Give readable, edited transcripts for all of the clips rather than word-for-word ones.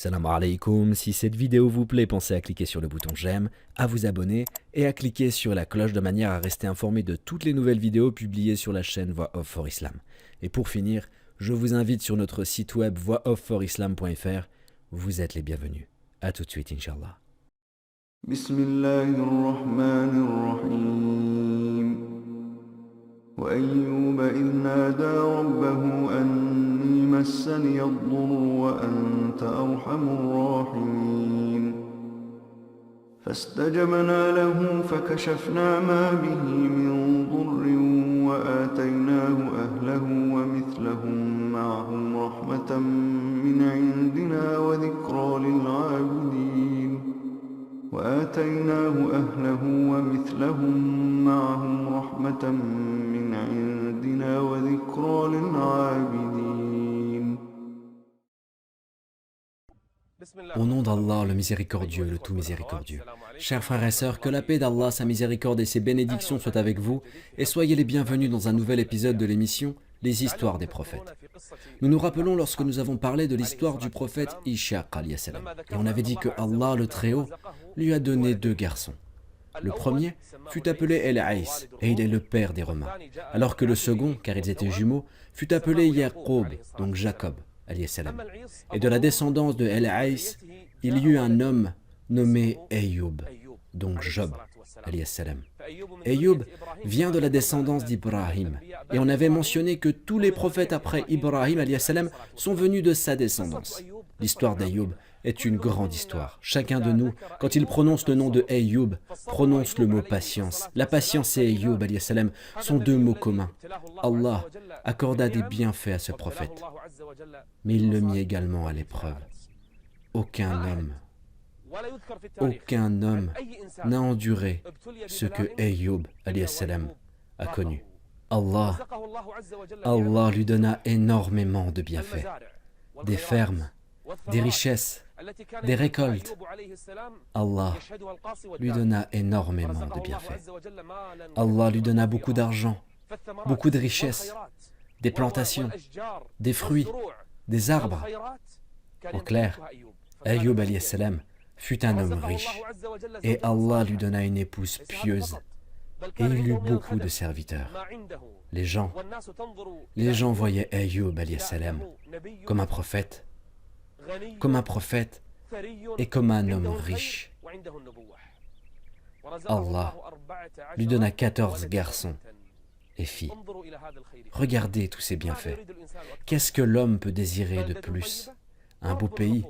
Salam alaikum, si cette vidéo vous plaît, pensez à cliquer sur le bouton j'aime, à vous abonner et à cliquer sur la cloche de manière à rester informé de toutes les nouvelles vidéos publiées sur la chaîne Voix Off for Islam. Et pour finir, je vous invite sur notre site web voixoffforislam.fr. Vous êtes les bienvenus. A tout de suite, Inch'Allah. Bismillahirrahmanirrahim. وأيوب إذ نادى ربه أني مسني الضر وأنت أرحم الراحمين فاستجبنا له فكشفنا ما به من ضر وآتيناه أهله ومثلهم معهم رحمة من عندنا وذكرى للعابدين وآتيناه أهله ومثلهم معهم رحمة من عندنا وذكرى للعابدين. Au nom d'Allah, le miséricordieux, le tout miséricordieux. Chers frères et sœurs, que la paix d'Allah, sa miséricorde et ses bénédictions soient avec vous, et soyez les bienvenus dans un nouvel épisode de l'émission Les histoires des prophètes. Nous nous rappelons lorsque nous avons parlé de l'histoire du prophète Ishaq alayhi salam, et on avait dit que Allah le Très-Haut lui a donné deux garçons. Le premier fut appelé El-Aïs, et il est le père des Romains, alors que le second, car ils étaient jumeaux, fut appelé Yaqub, donc Jacob alayhi salam. Et de la descendance de El-Aïs, il y eut un homme nommé Ayoub, donc Job alayhi salam. Ayoub vient de la descendance d'Ibrahim, et on avait mentionné que tous les prophètes après Ibrahim alayhi salam sont venus de sa descendance. L'histoire d'Ayoub est une grande histoire. Chacun de nous, quand il prononce le nom de Ayoub, prononce le mot patience. La patience et Ayoub alayhi salam sont deux mots communs. Allah accorda des bienfaits à ce prophète, mais il le mit également à l'épreuve. Aucun homme n'a enduré ce que Ayoub alayhi salam a connu. Allah lui donna énormément de bienfaits, des fermes, des richesses, des récoltes. Allah lui donna énormément de bienfaits. Allah lui donna beaucoup d'argent, beaucoup de richesses, des plantations, des fruits, des arbres. En clair, Ayoub alayhi salam fut un homme riche, et Allah lui donna une épouse pieuse, et il eut beaucoup de serviteurs. Les gens voyaient Ayoub alayhi salam comme un prophète et comme un homme riche. Allah lui donna 14 garçons et filles. Regardez tous ces bienfaits. Qu'est-ce que l'homme peut désirer de plus? Un beau pays,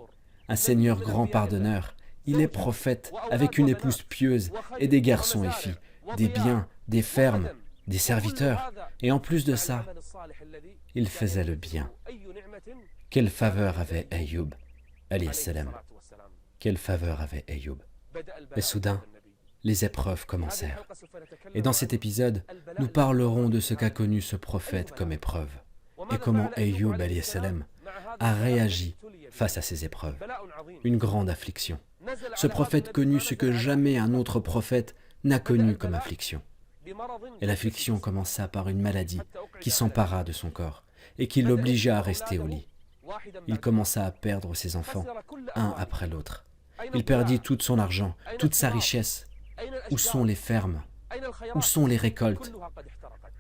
un Seigneur grand pardonneur. Il est prophète avec une épouse pieuse et des garçons et filles, des biens, des fermes, des serviteurs. Et en plus de ça, il faisait le bien. Quelle faveur avait Ayoub alayhi salam. Quelle faveur avait Ayoub. Mais soudain, les épreuves commencèrent. Et dans cet épisode, nous parlerons de ce qu'a connu ce prophète comme épreuve et comment Ayoub alayhi salam a réagi face à ces épreuves. Une grande affliction. Ce prophète connut ce que jamais un autre prophète n'a connu comme affliction. Et l'affliction commença par une maladie qui s'empara de son corps et qui l'obligea à rester au lit. Il commença à perdre ses enfants, un après l'autre. Il perdit tout son argent, toute sa richesse. Où sont les fermes? Où sont les récoltes?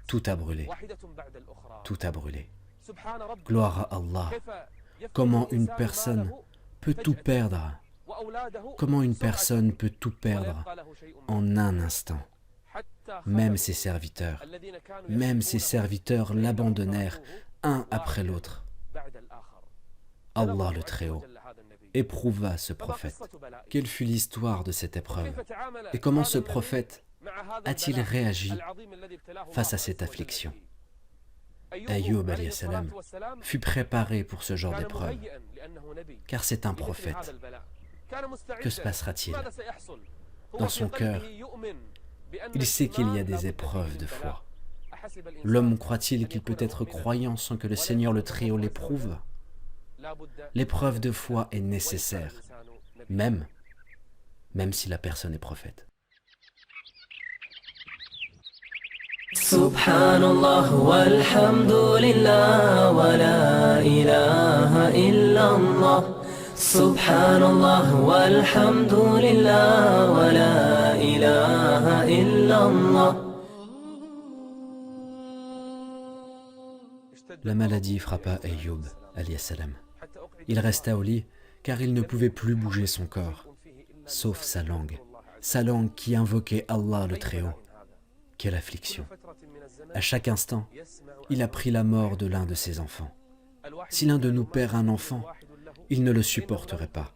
Tout a brûlé. Tout a brûlé. Gloire à Allah. Comment une personne peut tout perdre? Comment une personne peut tout perdre en un instant? Même ses serviteurs l'abandonnèrent un après l'autre. Allah le Très-Haut éprouva ce prophète. Quelle fut l'histoire de cette épreuve? Et comment ce prophète a-t-il réagi face à cette affliction? Ayoub alayhi salam fut préparé pour ce genre d'épreuve, car c'est un prophète. Que se passera-t-il? Dans son cœur, il sait qu'il y a des épreuves de foi. L'homme croit-il qu'il peut être croyant sans que le Seigneur le Très-Haut l'éprouve? L'épreuve de foi est nécessaire, même si la personne est prophète. Subhanallah walhamdulillah wa la ilaha illallah. Subhanallah walhamdulillah wa la ilaha illallah. La maladie frappa Ayyub, alayhi salam. Il resta au lit car il ne pouvait plus bouger son corps, sauf sa langue qui invoquait Allah le Très-Haut. Quelle affliction! À chaque instant, il apprit la mort de l'un de ses enfants. Si l'un de nous perd un enfant, il ne le supporterait pas.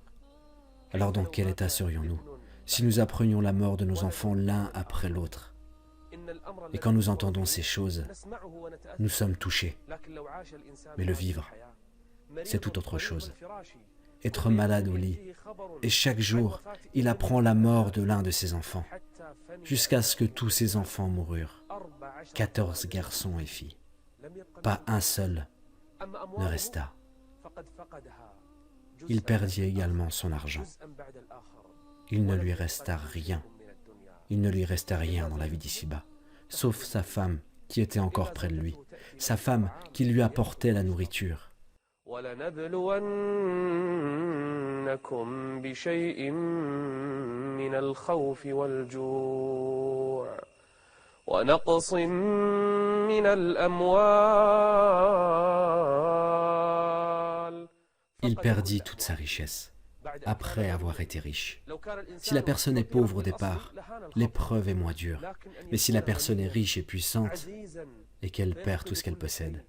Alors dans quel état serions-nous si nous apprenions la mort de nos enfants l'un après l'autre? Et quand nous entendons ces choses, nous sommes touchés. Mais le vivre, c'est tout autre chose. Être malade au lit, et chaque jour, il apprend la mort de l'un de ses enfants, jusqu'à ce que tous ses enfants moururent. 14 garçons et filles. Pas un seul ne resta. Il perdit également son argent. Il ne lui resta rien. Il ne lui resta rien dans la vie d'ici-bas, sauf sa femme qui était encore près de lui, sa femme qui lui apportait la nourriture. وَلَنَبْلُوَنَّكُمْ بِشَيْءٍ مِّنَ الْخَوْفِ وَالْجُوعِ وَنَقْصٍ مِّنَ الْأَمْوَالِ. Il perdit toute sa richesse, après avoir été riche. Si la personne est pauvre au départ, l'épreuve est moins dure. Mais si la personne est riche et puissante, et qu'elle perd tout ce qu'elle possède,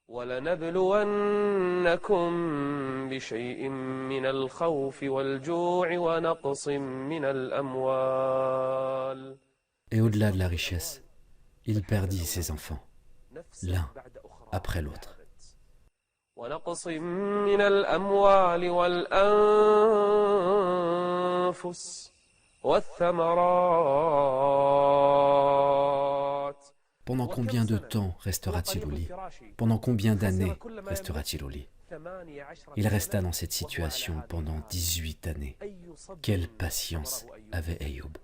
وَلَنَبْلُوَنَّكُمْ بِشَيْءٍ مِّنَ الْخَوْفِ وَالْجُوعِ وَنَقْصٍ مِّنَ الْأَمْوَالِ. Et au-delà de la richesse, il perdit ses enfants, l'un après l'autre. وَنَقْصٍ مِّنَ الْأَمْوَالِ وَالْأَنفُسِ وَالثَّمَرَاتِ. Pendant combien de temps restera-t-il au lit? Pendant combien d'années restera-t-il au lit? Il resta dans cette situation pendant 18 années. Quelle patience avait Ayyub!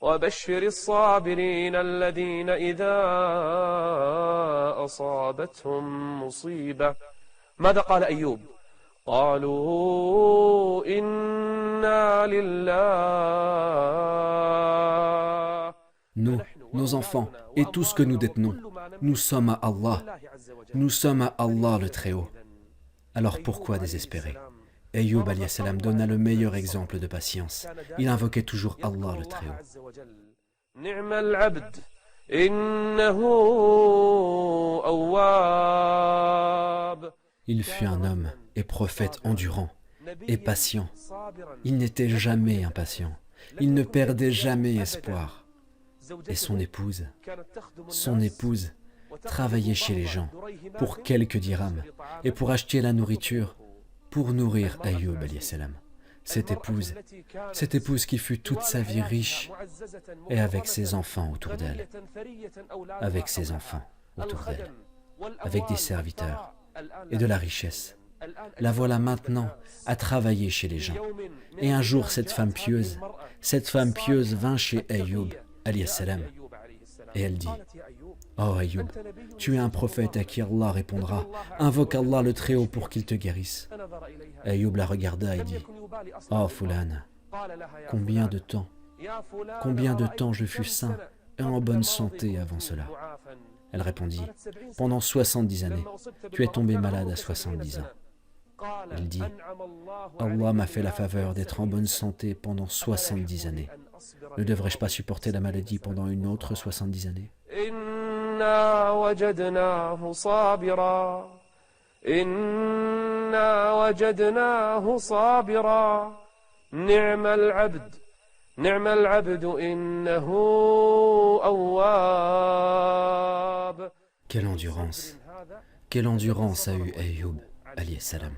وبشر الصابرين الذين إذا أصابتهم مصيبة. ماذا قال أيوب؟ قالوا إنا لله. Nous, nos enfants et tout ce que nous détenons, nous sommes à Allah. Nous sommes à Allah le Très-Haut. Alors pourquoi désespérer? Ayyub alayhi salam donna le meilleur exemple de patience. Il invoquait toujours Allah le Très-Haut. نعم العبد إنه أواب. Il fut un homme et prophète endurant et patient. Il n'était jamais impatient. Il ne perdait jamais espoir. Et son épouse travaillait chez les gens pour quelques dirhams et pour acheter la nourriture pour nourrir Ayyub alayhi salam. Cette épouse qui fut toute sa vie riche et avec ses enfants autour d'elle, avec des serviteurs et de la richesse. La voilà maintenant à travailler chez les gens. Et un jour, cette femme pieuse vint chez Ayyub alayhi salam et elle dit: Oh Ayyub, tu es un prophète à qui Allah répondra. Invoque Allah le Très-Haut pour qu'il te guérisse. Ayyub la regarda et dit: Oh Fulane, combien de temps je fus sain et en bonne santé avant cela? Elle répondit: Pendant 70 années, tu es tombé malade à 70 ans. Il dit: Allah m'a fait la faveur d'être en bonne santé pendant 70 années. Ne devrais-je pas supporter la maladie pendant une autre 70 années? إنا وجدناه صابرا نعم العبد إنه أواب. Quelle endurance a eu Ayyub alayhi salam.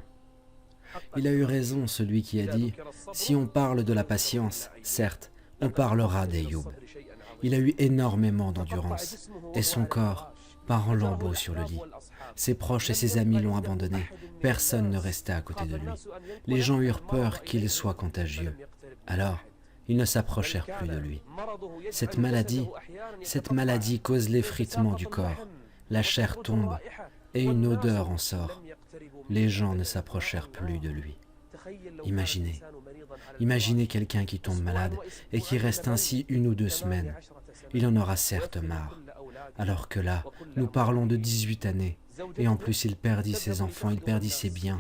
Il a eu raison celui qui a dit: si on parle de la patience, certes, on parlera d'Ayyub. Il a eu énormément d'endurance et son corps part en lambeaux sur le lit. Ses proches et ses amis l'ont abandonné. Personne ne resta à côté de lui. Les gens eurent peur qu'il soit contagieux. Alors, ils ne s'approchèrent plus de lui. Cette maladie cause l'effritement du corps. La chair tombe et une odeur en sort. Les gens ne s'approchèrent plus de lui. Imaginez quelqu'un qui tombe malade et qui reste ainsi 1 ou 2 semaines. Il en aura certes marre. Alors que là, nous parlons de 18 années. Et en plus, il perdit ses enfants, il perdit ses biens.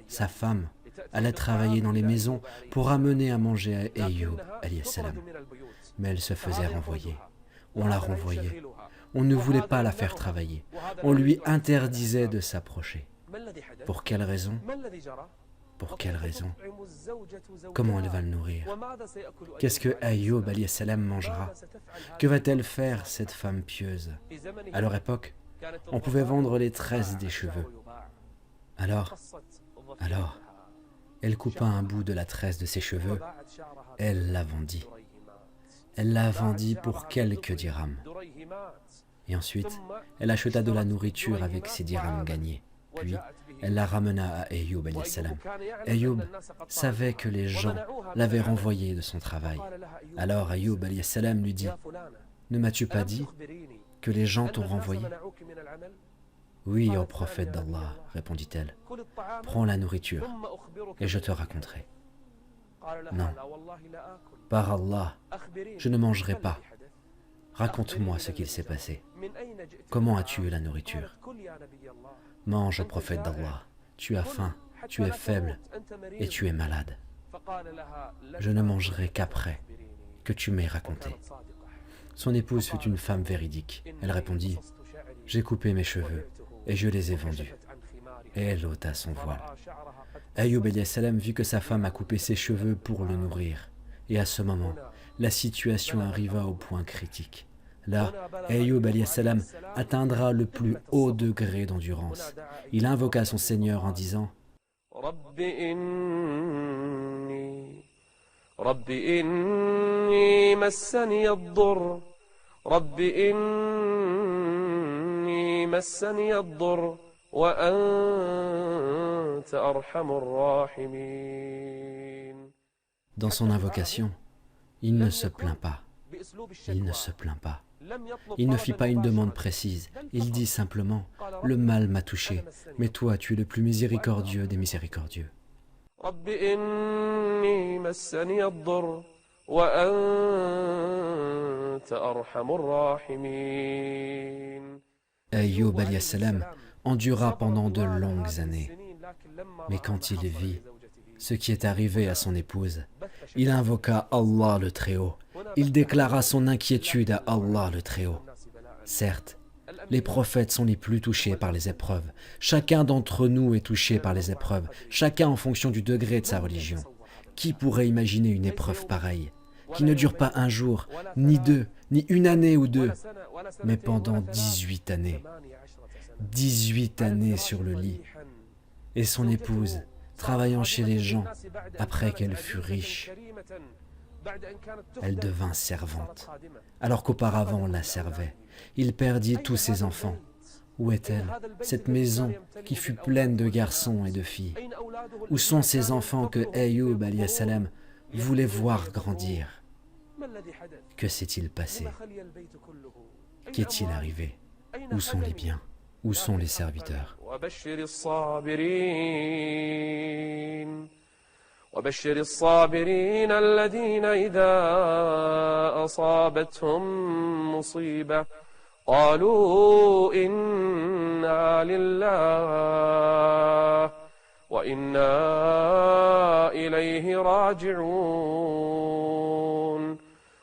Sa femme allait travailler dans les maisons pour amener à manger à Ayoub, alayhi salam. Mais elle se faisait renvoyer. On la renvoyait. On ne voulait pas la faire travailler. On lui interdisait de s'approcher. Pour quelle raison? Pour quelle raison? Comment elle va le nourrir? Qu'est-ce que Ayoub alayhi salam mangera? Que va-t-elle faire, cette femme pieuse? À leur époque, on pouvait vendre les tresses des cheveux. Alors, elle coupa un bout de la tresse de ses cheveux, elle la vendit. Elle la vendit pour quelques dirhams. Et ensuite, elle acheta de la nourriture avec ces dirhams gagnés. Puis, elle la ramena à Ayoub alayhi salam. Ayoub savait que les gens l'avaient renvoyé de son travail. Alors Ayoub alayhi salam lui dit: ne m'as-tu pas dit que les gens t'ont renvoyé? Oui, ô prophète d'Allah, répondit-elle. Prends la nourriture et je te raconterai. Non, par Allah, je ne mangerai pas. Raconte-moi ce qu'il s'est passé. Comment as-tu eu la nourriture? Mange, ô prophète d'Allah. Tu as faim, tu es faible et tu es malade. Je ne mangerai qu'après que tu m'aies raconté. Son épouse fut une femme véridique. Elle répondit: j'ai coupé mes cheveux et je les ai vendus. Et elle ôta son voile. Ayoub alayhi salam vit que sa femme a coupé ses cheveux pour le nourrir. Et à ce moment, la situation arriva au point critique. Là, Ayoub alayhi salam atteindra le plus haut degré d'endurance. Il invoqua son Seigneur en disant: Rabbi inni massani ad-durr, Rabbi inni massani ad-durr, wa anta arhamur rahimin. Dans son invocation, il ne se plaint pas. Il ne se plaint pas. Il ne fit pas une demande précise. Il dit simplement: le mal m'a touché, mais toi tu es le plus miséricordieux des miséricordieux. Rabbi inni massani ad-durr, wa anta arhamur rahimin. Ayoub alayhi salam endura pendant de longues années. Mais quand il vit ce qui est arrivé à son épouse, il invoqua Allah le Très-Haut. Il déclara son inquiétude à Allah le Très-Haut. Certes, les prophètes sont les plus touchés par les épreuves. Chacun d'entre nous est touché par les épreuves, chacun en fonction du degré de sa religion. Qui pourrait imaginer une épreuve pareille, qui ne dure pas un jour, ni 2, ni 1 année ou 2, mais pendant 18 années. 18 années sur le lit. Et son épouse, travaillant chez les gens, après qu'elle fut riche, elle devint servante, alors qu'auparavant on la servait. Il perdit tous ses enfants. Où est-elle, cette maison qui fut pleine de garçons et de filles? Où sont ces enfants que Ayoub alayhi salam voulait voir grandir? Que s'est-il passé? Qu'est-il arrivé? Où sont les biens? Où sont les serviteurs? وبشر الصابرين الذين إذا أصابتهم مصيبة قالوا إنا لله وإنا إليه راجعون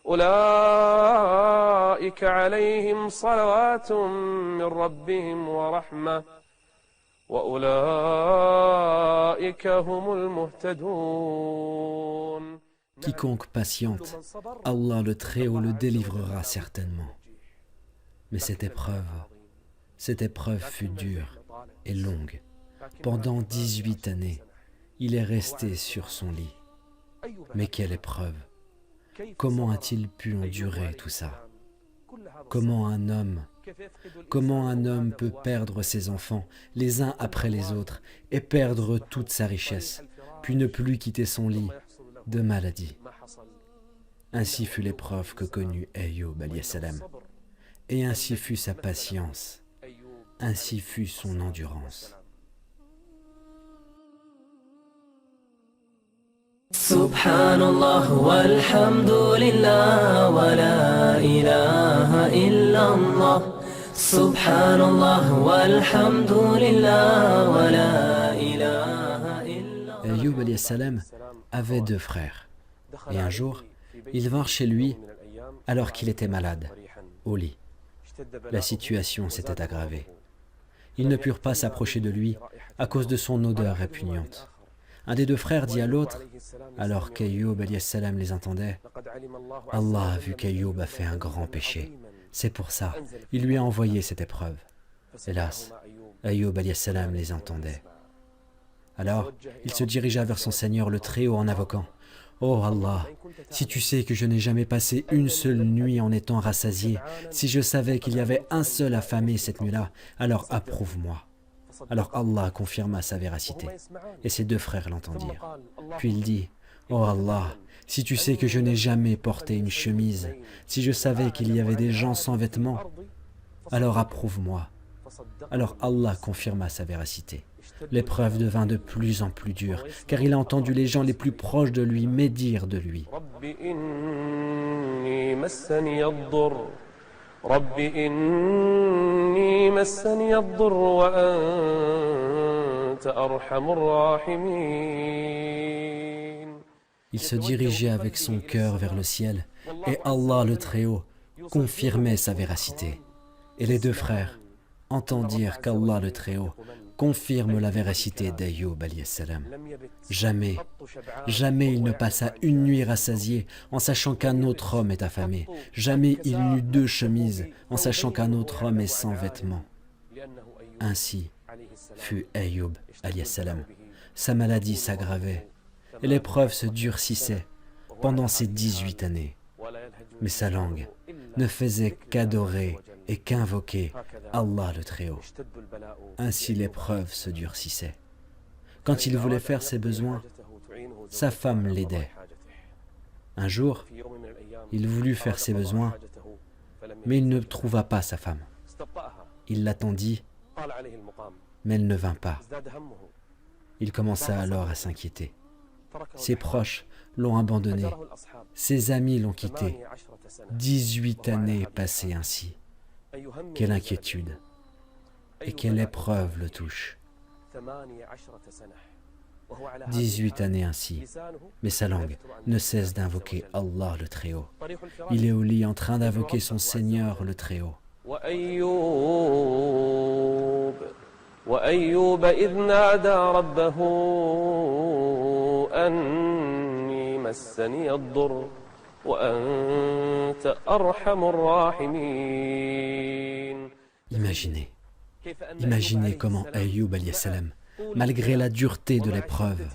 أولئك عليهم صلوات من ربهم ورحمة وأولئك هم المهتدون. Quiconque patiente, Allah le Très-Haut le délivrera certainement. Mais cette épreuve fut dure et longue. Pendant 18 années, il est resté sur son lit. Mais quelle épreuve! Comment a-t-il pu endurer tout ça? Comment un homme peut perdre ses enfants les uns après les autres et perdre toute sa richesse, puis ne plus quitter son lit de maladie? Ainsi fut l'épreuve que connut Ayoub alayhi salam, et ainsi fut sa patience. Ainsi fut son endurance. Subhanallah walhamdulillah wa la ilaha illallah. Subhanallah walhamdulillah wa la ilaha illallah. Ayyub alayhi salam avait 2 frères. Et un jour, ils vinrent chez lui alors qu'il était malade, au lit. La situation s'était aggravée. Ils ne purent pas s'approcher de lui à cause de son odeur répugnante. Un des 2 frères dit à l'autre, alors qu'Ayyub alayhi salam les entendait, « Allah a vu qu'Ayyub a fait un grand péché. C'est pour ça, il lui a envoyé cette épreuve. » Hélas, Ayyub alayhi salam les entendait. Alors, il se dirigea vers son Seigneur le Très-Haut en invoquant, « Oh Allah, si tu sais que je n'ai jamais passé une seule nuit en étant rassasié, si je savais qu'il y avait un seul affamé cette nuit-là, alors approuve-moi. » Alors Allah confirma sa véracité, et ses 2 frères l'entendirent. Puis il dit, « Oh Allah, si tu sais que je n'ai jamais porté une chemise, si je savais qu'il y avait des gens sans vêtements, alors approuve-moi. » Alors Allah confirma sa véracité. L'épreuve devint de plus en plus dure, car il a entendu les gens les plus proches de lui médire de lui. Il se dirigeait avec son cœur vers le ciel, et Allah le Très-Haut confirmait sa véracité. Et les 2 frères entendirent qu'Allah le Très-Haut confirme la véracité d'Ayyub alayhi salam. Jamais, jamais il ne passa une nuit rassasié en sachant qu'un autre homme est affamé. Jamais il n'eut 2 chemises en sachant qu'un autre homme est sans vêtements. Ainsi fut Ayyub alayhi salam. Sa maladie s'aggravait et l'épreuve se durcissait pendant ces 18 années. Mais sa langue ne faisait qu'adorer et qu'invoquer Allah le Très-Haut. Ainsi l'épreuve se durcissait. Quand il voulait faire ses besoins, sa femme l'aidait. Un jour, il voulut faire ses besoins, mais il ne trouva pas sa femme. Il l'attendit, mais elle ne vint pas. Il commença alors à s'inquiéter. Ses proches l'ont abandonné, ses amis l'ont quitté. 18 années passées ainsi. Quelle inquiétude et quelle épreuve le touche. 18 années ainsi, mais sa langue ne cesse d'invoquer Allah le Très-Haut. Il est au lit en train d'invoquer son Seigneur le Très-Haut. وأيوب إذ نادى ربه أني مسني الضر وأنت أرحم الراحمين. Imaginez comment Ayyub alayhi salam, malgré la dureté de l'épreuve,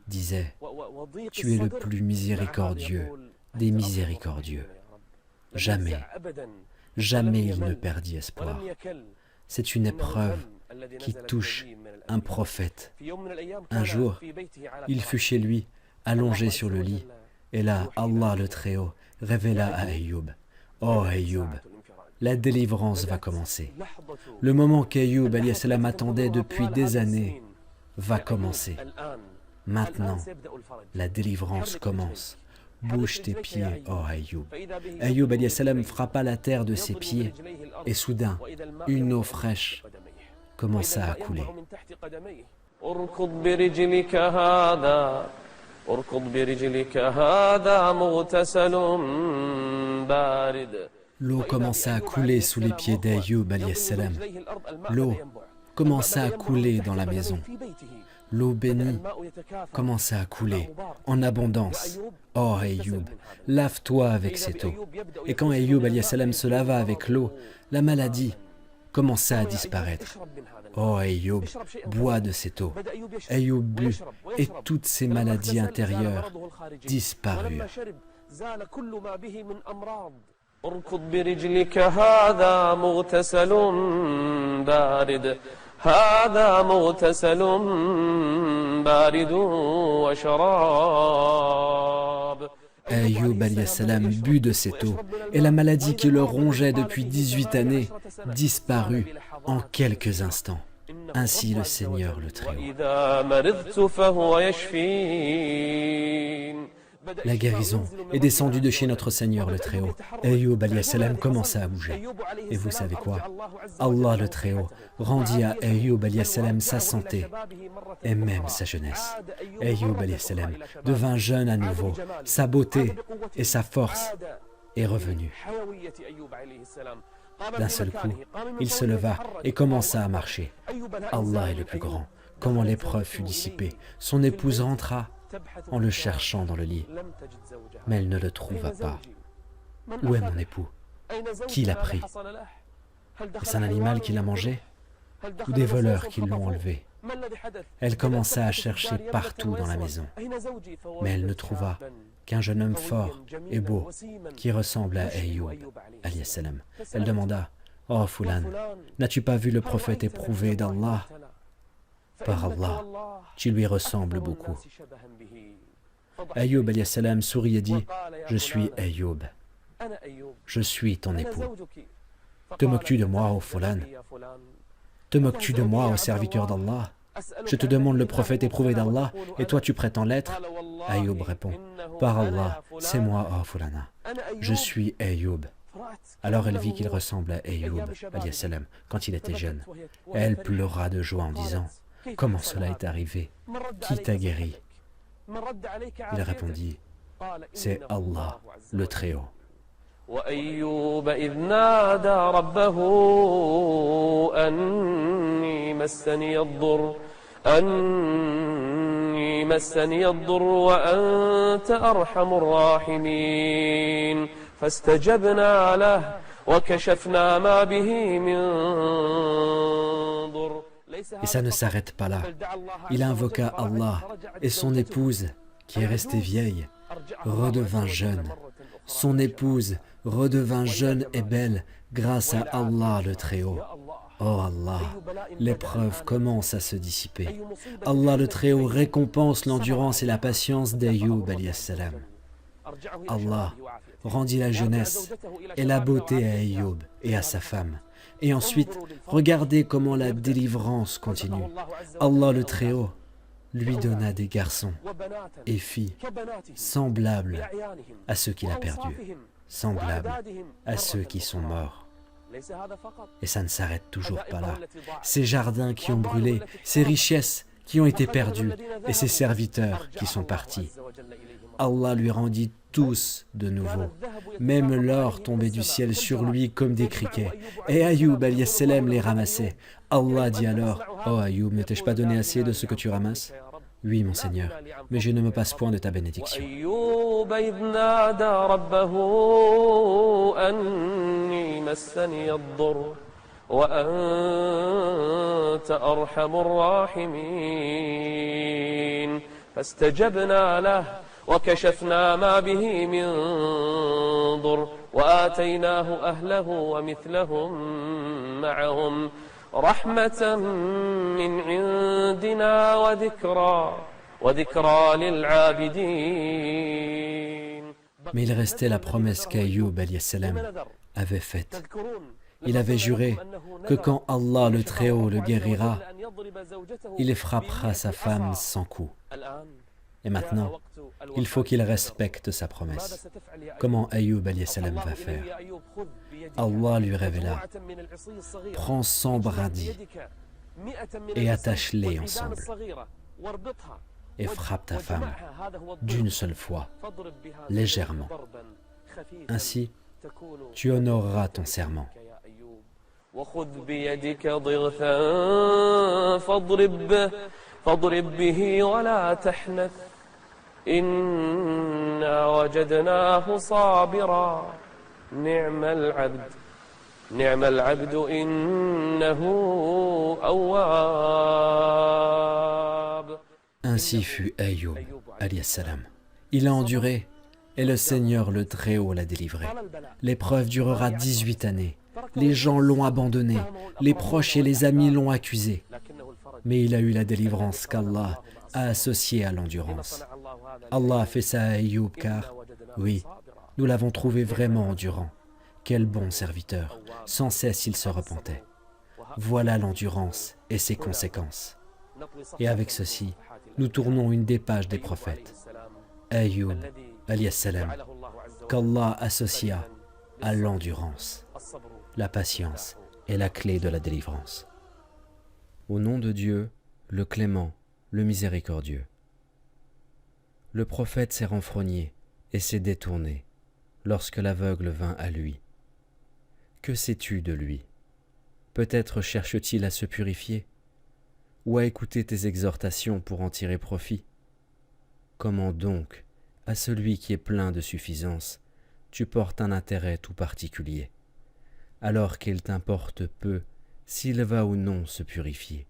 disait « Tu es le plus miséricordieux des miséricordieux. » Jamais, jamais il ne perdit espoir. C'est une épreuve qui touche un prophète. Un jour, il fut chez lui, allongé sur le lit, et là, Allah le Très-Haut révéla à Ayyub, « Oh Ayyub, la délivrance va commencer. Le moment qu'Ayyub alayhi salam attendait depuis des années va commencer. Maintenant, la délivrance commence. Bouge tes pieds, oh Ayyub. » Ayyub alayhi salam frappa la terre de ses pieds, et soudain, une eau fraîche commença à couler. L'eau commença à couler sous les pieds d'Ayyub alayhi salam. L'eau commença à couler dans la maison. L'eau bénie commença à couler en abondance. Oh Ayyub, lave-toi avec cette eau. Et quand Ayyub alayhi salam se lava avec l'eau, la maladie commença à disparaître. Oh Ayyub, bois de cette eau. Ayyub but et toutes ses maladies intérieures disparurent. اركض برجلك هذا مغتسل بارد هذا مغتسل بارد وشراب Ayyub alayhi salam but de cette eau et la maladie qui le rongeait depuis 18 années disparut en quelques instants. Ainsi le Seigneur le Très-Haut. وإذا مرضت فهو يشفين. La guérison est descendue de chez notre Seigneur le Très-Haut. Ayyub alayhi salam commença à bouger. Et vous savez quoi? Allah le Très-Haut rendit à Ayyub alayhi salam sa santé et même sa jeunesse. Ayyub alayhi salam devint jeune à nouveau. Sa beauté et sa force est revenue. D'un seul coup, il se leva et commença à marcher. Allah est le plus grand. Comment l'épreuve fut dissipée. Son épouse rentra en le cherchant dans le lit. Mais elle ne le trouva pas. Où est mon époux? Qui l'a pris? Est-ce un animal qui l'a mangé? Ou des voleurs qui l'ont enlevé? Elle commença à chercher partout dans la maison. Mais elle ne trouva qu'un jeune homme fort et beau qui ressemble à Ayyub alayhi salam. Elle demanda: « Oh Fulan, n'as-tu pas vu le prophète éprouvé d'Allah? Par Allah, tu lui ressembles beaucoup. » Ayyub alayhi salam sourit et dit: « Je suis Ayyub, je suis ton époux. Te moques-tu de moi, ô Fulan? Te moques-tu de moi, ô serviteur d'Allah? Je te demande le prophète éprouvé d'Allah, et toi tu prétends l'être? » Ayyub répond: « Par Allah, c'est moi, ô Fulana. Je suis Ayyub. » Alors elle vit qu'il ressemble à Ayyub alayhi salam quand il était jeune. Elle pleura de joie en disant: « Comment cela est arrivé? Qui t'a guéri? » Il répondit: « C'est Allah, le Très-Haut. » وأيوب إذ نادى ربه أني مسني الضر وأنت أرحم الراحمين فاستجبنا له وكشفنا ما به من ضر. Et ça ne s'arrête pas là. Il invoqua Allah et son épouse, qui est restée vieille, redevint jeune. Son épouse redevint jeune et belle grâce à Allah le Très-Haut. Oh Allah, l'épreuve commence à se dissiper. Allah le Très-Haut récompense l'endurance et la patience d'Ayyub alayhi salam. Allah rendit la jeunesse et la beauté à Ayyub et à sa femme. Et ensuite, regardez comment la délivrance continue. Allah le Très-Haut lui donna des garçons et filles semblables à ceux qu'il a perdus, semblables à ceux qui sont morts. Et ça ne s'arrête toujours pas là. Ces jardins qui ont brûlé, ces richesses qui ont été perdues et ces serviteurs qui sont partis. Allah lui rendit tous de nouveau. Même l'or tombait du ciel sur lui comme des criquets. Et Ayyub alayhi salam les ramassait. Allah dit alors: « Oh Ayyub, ne t'ai-je pas donné assez de ce que tu ramasses? » Oui, mon Seigneur, mais je ne me passe point de ta bénédiction. وكشفنا ما به من ضر وآتيناه أهله ومثلهم معهم رحمة من عندنا وذكرى للعابدين. Mais il restait la promesse qu'Ayyub alayhi salam avait faite. Il avait juré que quand Allah le Très-Haut le guérira, il frappera sa femme sans coup. Et maintenant, il faut qu'il respecte sa promesse. Comment Ayyub alayhi salam va faire? Allah lui révéla: « Prends 100 brindilles et attache-les ensemble et frappe ta femme d'une seule fois, légèrement. Ainsi, tu honoreras ton serment. » فاضرب به ولا تحنث إنا وجدناه صابرا نعم العبد إنه أواب. Ainsi fut Ayyub alayhi salam. Il a enduré et le Seigneur le Très-Haut l'a délivré. L'épreuve durera 18 années. Les gens l'ont abandonné, les proches et les amis l'ont accusé. Mais il a eu la délivrance qu'Allah a associée à l'endurance. Allah a fait ça à Ayyub car Oui, nous l'avons trouvé vraiment endurant. Quel bon serviteur, sans cesse il se repentait. Voilà l'endurance et ses conséquences. Et avec ceci, nous tournons une des pages des prophètes. Ayyub, alayhi salam, qu'Allah associa à l'endurance. La patience est la clé de la délivrance. Au nom de Dieu, le clément, le miséricordieux. Le prophète s'est renfrogné et s'est détourné lorsque l'aveugle vint à lui. Que sais-tu de lui? Peut-être cherche-t-il à se purifier ou à écouter tes exhortations pour en tirer profit. Comment donc, à celui qui est plein de suffisance, tu portes un intérêt tout particulier, alors qu'il t'importe peu s'il va ou non se purifier?